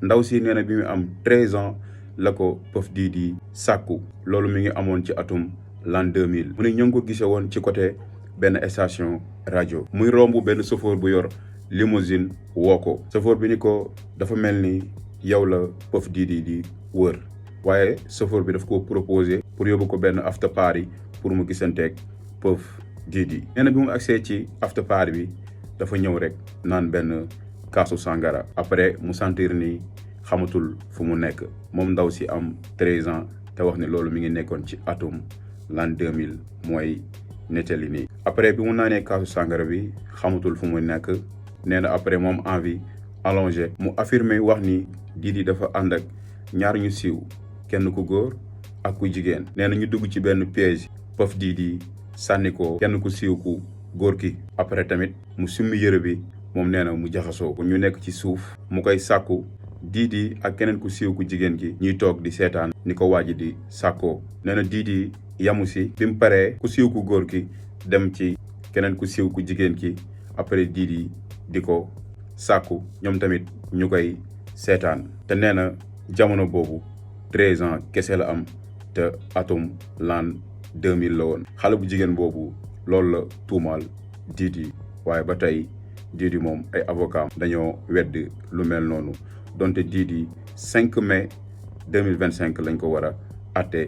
ndaw si nee na bi mu am 13 ans la ko Puff Didi sàkku loolu mi ngi amoon ci atum l'an 2000 mu ne ñu ngi ko gisee woon ci côté benn station rajo muy romb benn chauffeur bu yor limousine woo ko chauffeur bi ni ko dafa mel ni yow la Puff Didi di wër waaye chauffeur bi daf ko proposé pour yóbbu ko benn after party pour mu gisanteeg Puff Didi nee na bi mu agsee ci after party bi dafa ñëw rek naan benn kaasu sangara après mu sentir ni xamatul fu mu nekk moom ndaw si am 13 ans te wax ni loolu mi ngi nekkoon ci atum l'an 2000 mooy nettali nii après bi mu naanee kaasu sangara bi xamatul fu mu nekk nee na après moom envie allongé mu affirmé wax ni Didi dafa ànd ak ñaar ñu siiw kenn ku góor ak ku jigéen nee na ñu dugg ci benn piège Puff Didi sànni ko kenn ku siiw ku góor ki après tamit mu summi yëre bi moom nee na mu jaxasoo ko ñu nekk ci suuf mu koy sàkku Didi ak keneen ku siiw ku jigéen ki ñuy toog di seetaan ni ko waaji di sàkkoo nee na Didi yamu si bi mu paree ku siiw ku góor ki dem ci keneen ku siiw ku jigéen ki après Didi di ko sàkku ñoom tamit ñu koy seetaan te nee na jamono boobu 13 ans kese la am te atum l'an 2000 la woon xale bu jigéen boobu loolu la tuumaal Didi waaye ba tey Didi moom ay avocat dañoo wedd lu mel noonu donte Didi 5 mai 2025 lañ ko war a atte